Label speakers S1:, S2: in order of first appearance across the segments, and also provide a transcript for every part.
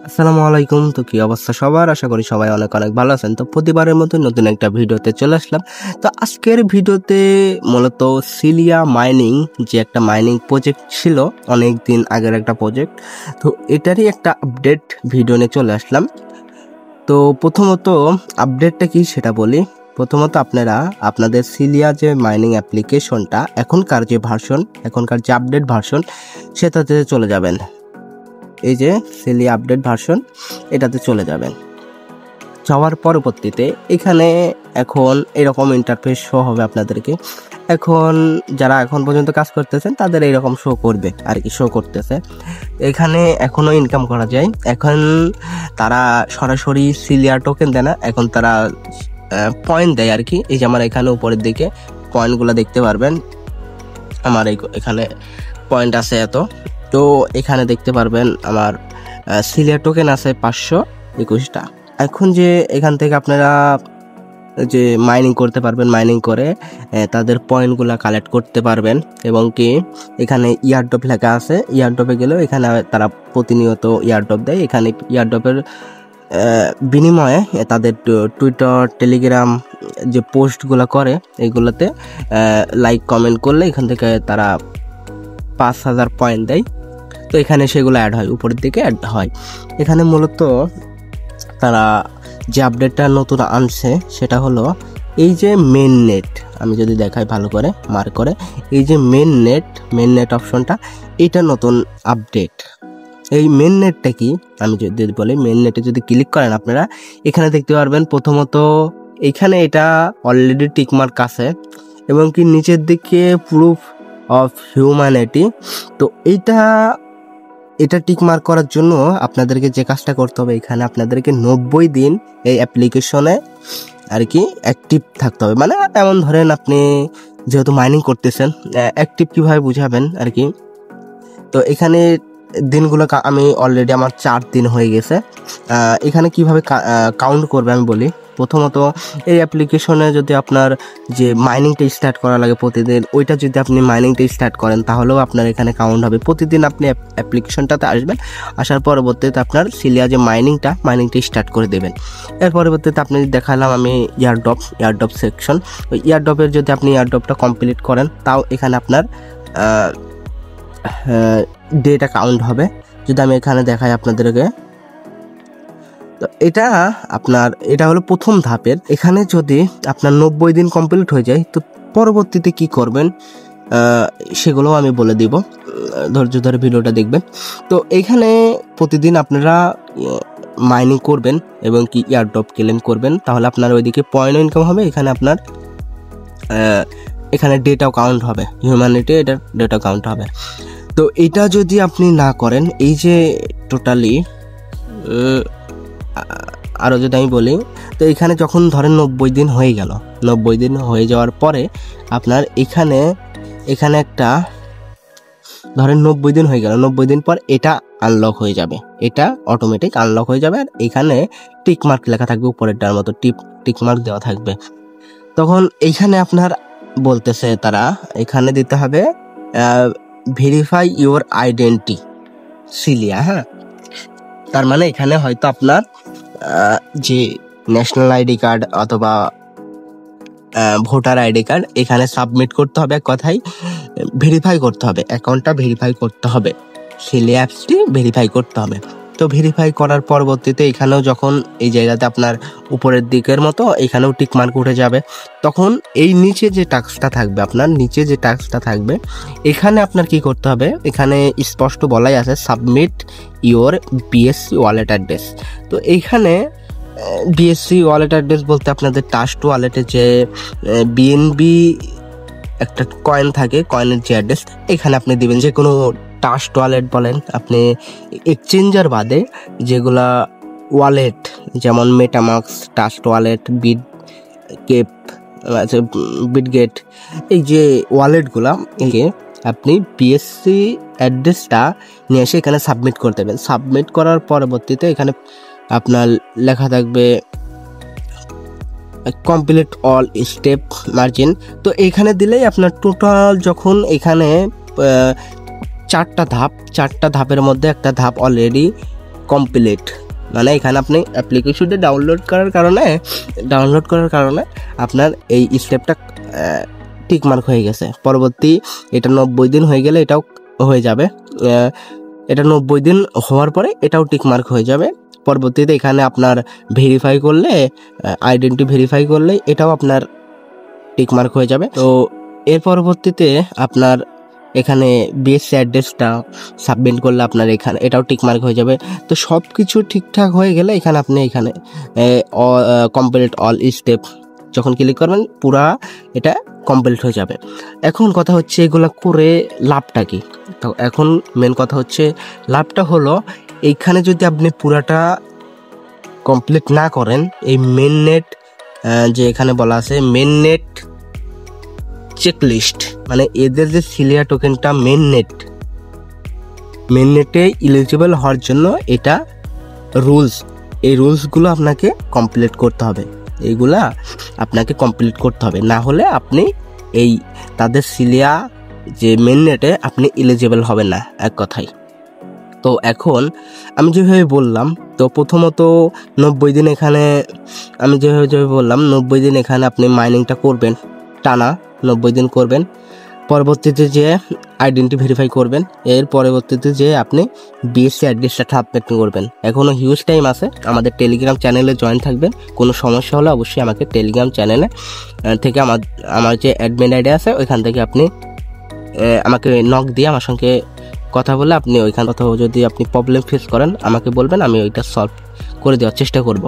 S1: আসসালামু আলাইকুম। তো কি অবস্থা সবার? আশা করি সবাই অনেক অনেক ভালো আছেন। তো প্রতিবারের মতো নতুন একটা ভিডিওতে চলে আসলাম। তো আজকের ভিডিওতে মূলত সিলিয়া মাইনিং, যে একটা মাইনিং প্রজেক্ট ছিল, অনেক দিন আগের একটা প্রজেক্ট, তো এটারই একটা আপডেট ভিডিও নিয়ে চলে আসলাম। তো প্রথমত আপডেটটা কি সেটা বলি। প্রথমত আপনারা আপনাদের সিলিয়া যে মাইনিং অ্যাপ্লিকেশনটা এখনকার যে আপডেট ভার্সন সেটাতে চলে যাবেন। এই যে সিলিয়া আপডেট ভার্সন, এটাতে চলে যাবেন। যাওয়ার পরবর্তীতে এখানে এখন এরকম ইন্টারফেস শো হবে আপনাদেরকে। এখন যারা এখন পর্যন্ত কাজ করতেছেন তাদের এইরকম শো করবে আর কি, শো করতেছে। এখানে এখনও ইনকাম করা যায়। এখন তারা সরাসরি সিলিয়া টোকেন দেয় না, এখন তারা পয়েন্ট দেয় আর কি। এই যে আমার এখানে উপরের দিকে পয়েন্টগুলো দেখতে পারবেন, আমার এখানে পয়েন্ট আছে এত। তো এখানে দেখতে পারবেন আমার সিলিয়া টোকেন আছে 521টা। এখন যে এখান থেকে আপনারা যে মাইনিং করতে পারবেন, মাইনিং করে তাদের পয়েন্টগুলো কালেক্ট করতে পারবেন। এবং কি এখানে ইয়ারড্রপ লেখা আছে, ইয়ারড্রপে গেলেও এখানে তারা প্রতিনিয়ত ইয়ারড্রপ দেয়। এখানে ইয়ারড্রপের বিনিময়ে তাদের টুইটার, টেলিগ্রাম যে পোস্টগুলো করে এইগুলোতে লাইক কমেন্ট করলে এখান থেকে তারা 5000 পয়েন্ট দেয়। তো এখানে সেগুলো অ্যাড হয়, উপরের দিকে অ্যাড হয়। এখানে মূলত তারা যে আপডেটটা নতুন আনছে সেটা হলো এই যে মেন নেট, আমি যদি দেখাই ভালো করে মার্ক করে, এই যে মেন নেট অপশনটা, এটা নতুন আপডেট। এই মেন নেটটা কি আমি যদি বলি, মেন নেটে যদি ক্লিক করেন আপনারা এখানে দেখতে পারবেন প্রথমত এখানে এটা অলরেডি টিকমার্ক আছে, এবং কি নিচের দিকে প্রুফ অফ হিউম্যানিটি। তো এটা টিকমার্ক করার জন্য আপনাদেরকে যে কাজটা করতে হবে, এখানে আপনাদেরকে 90 দিন এই অ্যাপ্লিকেশনে আর কি অ্যাক্টিভ থাকতে হবে। মানে এমন ধরেন আপনি যেহেতু মাইনিং করতেছেন, অ্যাক্টিভ কীভাবে বুঝাবেন আর কি। তো এখানে দিনগুলো আমি অলরেডি আমার 4 দিন হয়ে গেছে। এখানে কিভাবে কাউন্ট করবে আমি বলি। প্রথমত এই অ্যাপ্লিকেশনে যদি আপনার যে মাইনিংটা স্টার্ট করা লাগে প্রতিদিন, ওইটা যদি আপনি মাইনিংটা স্টার্ট করেন তাহলেও আপনার এখানে কাউন্ট হবে। প্রতিদিন আপনি অ্যাপ্লিকেশনটাতে আসবেন, আসার পরবর্তীতে আপনার সিলিয়া যে মাইনিংটা স্টার্ট করে দেবেন। এর পরবর্তীতে আপনি দেখালাম আমি ইয়ারড্রপ সেকশন। ওই ইয়ারড্রপের যদি আপনি ইয়ারড্রপটা কমপ্লিট করেন তাও এখানে আপনার ডেটা কাউন্ট হবে। যদি আমি এখানে দেখাই আপনাদেরকে, তো এটা হলো প্রথম ধাপের। এখানে যদি আপনার 90 দিন কমপ্লিট হয়ে যায় তো পরবর্তীতে কি করবেন সেগুলো আমি বলে দিব, ধৈর্য ধরে ভিডিওটা দেখবেন। তো এখানে প্রতিদিন আপনারা মাইনিং করবেন এবং কি ইয়ারড্রপ ক্লেম করবেন, তাহলে আপনার ওইদিকে পয়েন্ট ইনকাম হবে। এখানে আপনার এখানে ডেটাও কাউন্ট হবে, হিউম্যানিটি এটা ডেটা কাউন্ট হবে। তো এটা যদি আপনি না করেন, এই যে টোটালি আরও যদি আমি বলি, তো এখানে যখন ধরেন 90 দিন হয়ে গেল, 90 দিন হয়ে যাওয়ার পরে আপনার এখানে একটা ধরেন 90 দিন হয়ে গেল, 90 দিন পর এটা আনলক হয়ে যাবে, এটা অটোমেটিক আনলক হয়ে যাবে। আর এখানে টিকমার্ক লেখা থাকবে, উপরেরটার মতো টিকমার্ক দেওয়া থাকবে। তখন এইখানে আপনার বলতেছে তারা এখানে দিতে হবে ভেরিফাই ইউর আইডেন্টি সিলিয়া। হ্যাঁ, তার মানে এখানে হয়তো আপনার যে ন্যাশনাল আইডি কার্ড অথবা ভোটার আইডি কার্ড এখানে সাবমিট করতে হবে, এক কথায় ভেরিফাই করতে হবে, অ্যাকাউন্টটা ভেরিফাই করতে হবে, সিলিয়া অ্যাপসটি ভেরিফাই করতে হবে। তো ভেরিফাই করার পরবর্তীতে এখানেও যখন এই জায়গাতে আপনার উপরের দিকের মতো এখানেও টিকমার্ক উঠে যাবে, তখন এই নিচে যে টাস্কটা থাকবে এখানে আপনার কি করতে হবে, এখানে স্পষ্ট বলাই আছে submit your BSc wallet address. তো এইখানে বিএসসি ওয়ালেট অ্যাড্রেস বলতে আপনাদের ট্রাস্ট ওয়ালেটে যে বিএনবি একটা কয়েন থাকে, কয়েনের যে অ্যাড্রেস এখানে আপনি দিবেন। যে কোনো ট্রাস্ট ওয়ালেট বলেন, আপনি এক্সচেঞ্জার বাদে যেগুলা ওয়ালেট যেমন মেটামাক্স, ট্রাস্ট ওয়ালেট, বিটগেট, এই যে ওয়ালেটগুলা আপনি বিএসসি অ্যাড্রেসটা নিয়ে এসে এখানে সাবমিট করতে দেবেন। সাবমিট করার পরবর্তীতে এখানে আপনার লেখা থাকবে কমপ্লিট অল স্টেপ মার্জিন। তো এখানে দিলেই আপনার টোটাল, যখন এখানে 4টা ধাপের মধ্যে একটা ধাপ অলরেডি কমপ্লিট, মানে এখানে আপনি অ্যাপ্লিকেশনটা ডাউনলোড করার কারণে আপনার এই স্টেপটা টিকমার্ক হয়ে গেছে। পরবর্তী এটা 90 দিন হয়ে গেলে এটাও হয়ে যাবে, এটা 90 দিন হওয়ার পরে এটাও টিকমার্ক হয়ে যাবে। পরবর্তীতে এখানে আপনার ভেরিফাই করলে, আইডেন্টি ভেরিফাই করলে এটাও আপনার টিকমার্ক হয়ে যাবে। তো এর পরবর্তীতে আপনার এখানে বিএসসি অ্যাড্রেসটা সাবমিট করলে আপনার এখানে এটাও টিকমার্ক হয়ে যাবে। তো সব কিছু ঠিকঠাক হয়ে গেলে এখানে আপনি এখানে কমপ্লিট অল স্টেপ যখন ক্লিক করবেন পুরা এটা কমপ্লিট হয়ে যাবে। এখন কথা হচ্ছে এগুলো করে লাভটা কি? তো এখন মেন কথা হচ্ছে লাভটা হলো এইখানে যদি আপনি পুরাটা কমপ্লিট না করেন, এই মেন নেট যে এখানে বলা আছে মেন নেট চেকলিস্ট, মানে এদের যে সিলিয়া টোকেনটা মেন নেটে এলিজিবল হওয়ার জন্য এটা রুলস, এই রুলসগুলো আপনাকে কমপ্লিট করতে হবে, এইগুলা আপনাকে কমপ্লিট করতে হবে, না হলে আপনি এই তাদের সিলিয়া যে মেন নেটে আপনি এলিজিবল হবেন না এক কথায়। তো এখন আমি যেভাবে বললাম, তো প্রথমত 90 দিন এখানে আমি যেভাবে বললাম 90 দিন এখানে আপনি মাইনিংটা করবেন, টানা 90 দিন করবেন। পরবর্তীতে যে আইডেন্টি ভেরিফাই করবেন, এর পরবর্তীতে যে আপনি বিএসসি অ্যাড্রেসটা সাবমিট করবেন। এখনও হিউজ টাইম আছে, আমাদের টেলিগ্রাম চ্যানেলে জয়েন থাকবেন। কোনো সমস্যা হলে অবশ্যই আমাকে টেলিগ্রাম চ্যানেলে থেকে আমার যে অ্যাডমিন আইডি আছে ওইখান থেকে আপনি আমাকে নক দিয়ে আমার সঙ্গে কথা বলে আপনি ওইখান কোথাও যদি আপনি প্রবলেম ফেস করেন আমাকে বলবেন, আমি ওইটা সলভ করে দেওয়ার চেষ্টা করব।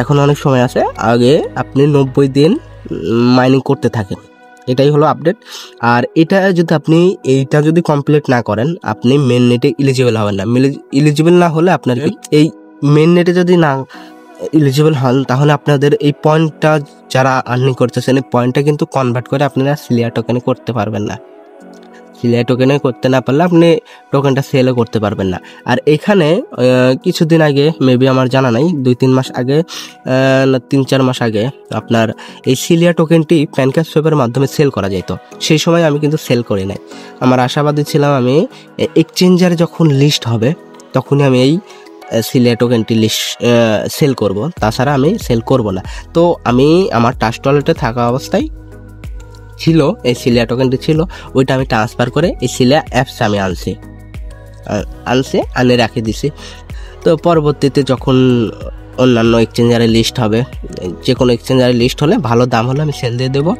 S1: এখন অনেক সময় আছে, আগে আপনি 90 দিন মাইনিং করতে থাকেন, এটাই হলো আপডেট। আর এটা যদি কমপ্লিট না করেন আপনি মেন নেটে এলিজিবল হবেন না। এলিজিবল না হলে আপনার এই মেন নেটে যদি না এলিজিবল হন তাহলে আপনাদের এই পয়েন্টটা যারা আর্নিং করতেছেন এই পয়েন্টটা কিন্তু কনভার্ট করে আপনারা সিলিয়া টোকেনে করতে পারবেন না। সিলিয়া টোকেনে করতে না পারলে আপনি টোকেনটা সেলও করতে পারবেন না। আর এখানে কিছুদিন আগে, মেবি আমার জানা নাই, 2-3 মাস আগে না 3-4 মাস আগে আপনার এই সিলিয়া টোকেনটি প্যানক্যাশসোয়াপের মাধ্যমে সেল করা যেত। সেই সময় আমি কিন্তু সেল করি নাই, আমার আশাবাদী ছিলাম আমি এক্সচেঞ্জারে যখন লিস্ট হবে তখনই আমি এই সিলিয়া টোকেনটি সেল করব, তাছাড়া আমি সেল করব না। তো আমি আমার ট্রাস্ট ওয়ালেটে থাকা অবস্থায় ছিল এই সিলিয়া টোকেনটি ছিল, ওইটা আমি ট্রান্সফার করে এই সিলিয়া অ্যাপস আমি আনে রাখে দিছি। তো পরবর্তীতে যখন অন্যান্য এক্সচেঞ্জারে লিস্ট হবে, যে কোনো এক্সচেঞ্জারে লিস্ট হলে ভালো দাম হলে আমি সেল দিয়ে দেবো,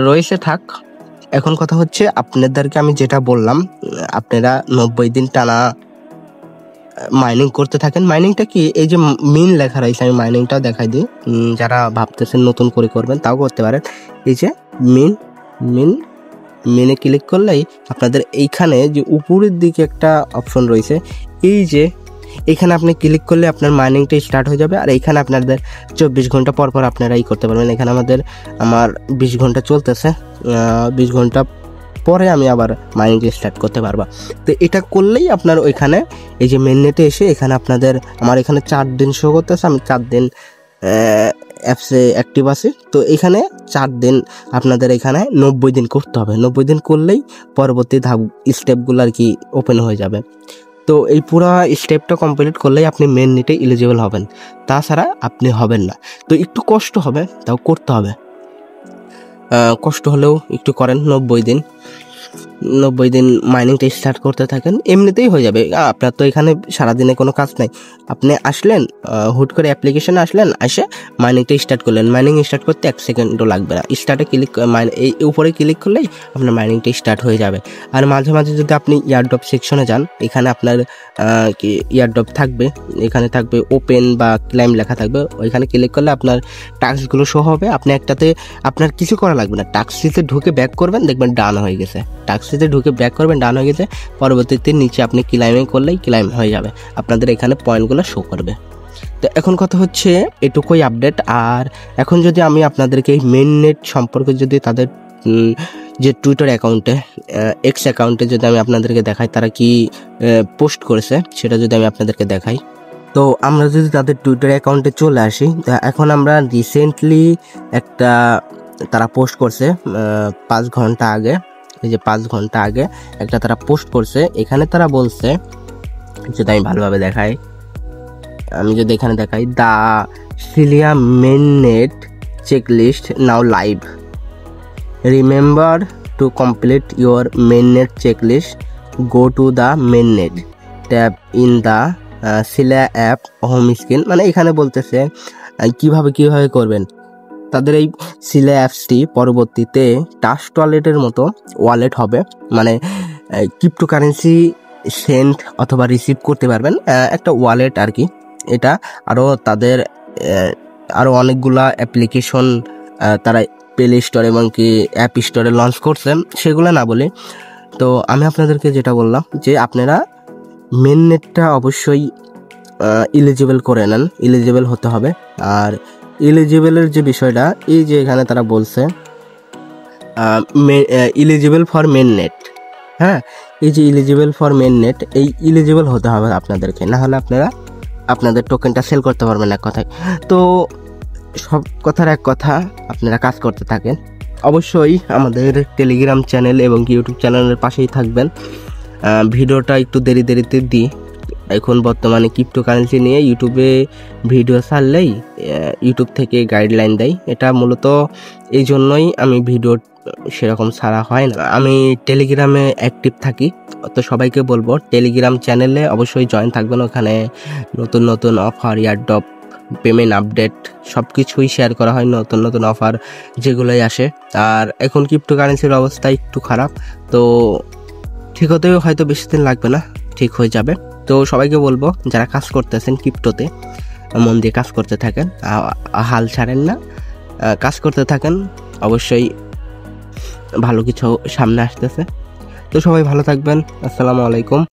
S1: রয়েছে থাক। এখন কথা হচ্ছে আপনাদেরকে আমি যেটা বললাম, আপনারা 90 দিন টানা মাইনিং করতে থাকেন। মাইনিংটা কি, এই যে মিন লেখা রয়েছে, আমি মাইনিংটাও দেখাই দিই, যারা ভাবতেছেন নতুন করে করবেন তাও করতে পারেন। এই যে মিনে ক্লিক করলেই আপনাদের এইখানে যে উপরের দিকে একটা অপশন রয়েছে, এই যে এখানে আপনি ক্লিক করলে আপনার মাইনিংটা স্টার্ট হয়ে যাবে। আর এইখানে আপনাদের 24 ঘন্টা পর আপনারা করতে পারবেন। এখানে আমার 20 ঘন্টা চলতেছে, 20 ঘন্টা পরে আমি আবার মাইনিং স্টার্ট করতে পারবো। তো এটা করলেই আপনার ওইখানে এই যে মেন নেটে এসে এখানে আমার এখানে 4 দিন শো করতেছে, আমি 4 দিন অ্যাপসে অ্যাক্টিভ আছি। তো এখানে 4 দিন আপনাদের এখানে 90 দিন করতে হবে। 90 দিন করলেই পরবর্তী স্টেপগুলো আর কি ওপেন হয়ে যাবে। তো এই পুরো স্টেপটা কমপ্লিট করলেই আপনি মেন নেটে এলিজিবল হবেন, তাছাড়া আপনি হবেন না। তো একটু কষ্ট হবে, তাও করতে হবে, কষ্ট হলেও একটু করেন। 90 দিন মাইনিংটা স্টার্ট করতে থাকেন, এমনিতেই হয়ে যাবে। আপনার তো এখানে সারাদিনে কোনো কাজ নাই, আপনি আসলেন হুট করে অ্যাপ্লিকেশনে আসলেন, এসে মাইনিংটা স্টার্ট করলেন। মাইনিং স্টার্ট করতে 1 সেকেন্ডও লাগবে না, স্টার্টে ক্লিক এই উপরে ক্লিক করলেই আপনার মাইনিংটা স্টার্ট হয়ে যাবে। আর মাঝে মাঝে যদি আপনি ইয়ারড্রপ সেকশনে যান, এখানে আপনার ইয়ারড্রপ থাকবে, এখানে থাকবে ওপেন বা ক্লাইম লেখা থাকবে, ওইখানে ক্লিক করলে আপনার টাস্কগুলো শো হবে। আপনি একটাতে আপনার কিছু করা লাগবে না, টাস্কটিতে ঢুকে ব্যাক করবেন, দেখবেন ডান হয়ে গেছে। টাস্কটিতে ঢুকে ব্যাক করবেন, ডান হয়ে গেছে। পরবর্তীতে নিচে আপনি ক্লাইমিং করলেই ক্লাইম হয়ে যাবে, আপনাদের এখানে পয়েন্টগুলো শো করবে। তো এখন কথা হচ্ছে এটুকুই আপডেট। আর এখন যদি আমি আপনাদেরকে এই মেন নেট সম্পর্কে যদি তাদের যে টুইটার অ্যাকাউন্টে এক্স অ্যাকাউন্টে যদি আমি আপনাদেরকে দেখাই তারা কি পোস্ট করেছে, সেটা যদি আমি আপনাদেরকে দেখাই। তো আমরা যদি তাদের টুইটার অ্যাকাউন্টে চলে আসি, এখন আমরা রিসেন্টলি একটা তারা পোস্ট করছে 5 ঘন্টা আগে, এই যে 5 ঘন্টা আগে একটা তারা পোস্ট করছে। এখানে তারা বলছে যদি আমি ভালোভাবে দেখাই, আমি যদি এখানে দেখাই the Celia mainnet checklist now live, remember to complete your mainnet checklist, go to the mainnet tab in the Celia app home screen. মানে এখানে বলতেছে কিভাবে করবেন। তাদের এই সিলিয়া অ্যাপসটি পরবর্তীতে টাস্ক ওয়ালেটের মতো ওয়ালেট হবে, মানে ক্রিপ্টোকারেন্সি সেন্ড অথবা রিসিভ করতে পারবেন, একটা ওয়ালেট আর কি। এটা আরও তাদের আরও অনেকগুলা অ্যাপ্লিকেশন তারা প্লে স্টোর এবং কি অ্যাপ স্টোরে লঞ্চ করছে, সেগুলো না বলে। তো আমি আপনাদেরকে যেটা বললাম যে আপনারা মেন নেটটা অবশ্যই ইলিজিবল করে নেন, ইলিজিবল হতে হবে। আর ইলিজিবলের যে বিষয়টা, এই যে এখানে তারা বলছে ইলিজিবল ফর মেন নেট, হ্যাঁ, এই যে ইলিজিবল ফর মেন নেট, এই ইলিজিবল হতে হবে আপনাদেরকে, না হলে আপনারা আপনাদের টোকেনটা সেল করতে পারবেন এক কথায়। তো সব কথার এক কথা, আপনারা কাজ করতে থাকেন। অবশ্যই আমাদের টেলিগ্রাম চ্যানেল এবং ইউটিউব চ্যানেলের পাশেই থাকবেন। ভিডিওটা একটু দেরিতে দিই, এখন বর্তমানে ক্রিপ্টোকারেন্সি নিয়ে ইউটিউবে ভিডিও ছাড়লেই ইউটিউব থেকে গাইডলাইন দেয়। এটা মূলত এই জন্যই আমি ভিডিও সেরকম ছাড়া হয় না। আমি টেলিগ্রামে অ্যাক্টিভ থাকি, তো সবাইকে বলবো টেলিগ্রাম চ্যানেলে অবশ্যই জয়েন থাকবেন। ওখানে নতুন অফার, এয়ারড্রপ, পেমেন্ট আপডেট সব কিছুই শেয়ার করা হয়, নতুন অফার যেগুলোই আসে। আর এখন ক্রিপ্টোকারেন্সির অবস্থা একটু খারাপ, তো ঠিক হতেও হয়তো বেশি দিন লাগবে না, ঠিক হয়ে যাবে। তো সবাইকে বলবো যারা কাজ করতেছেন ক্রিপ্টোতে, মন দিয়ে কাজ করতে থাকেন, হাল ছাড়েন না, কাজ করতে থাকেন, অবশ্যই ভালো কিছু সামনে আসতেছে। তো সবাই ভালো থাকবেন। আসসালামু আলাইকুম।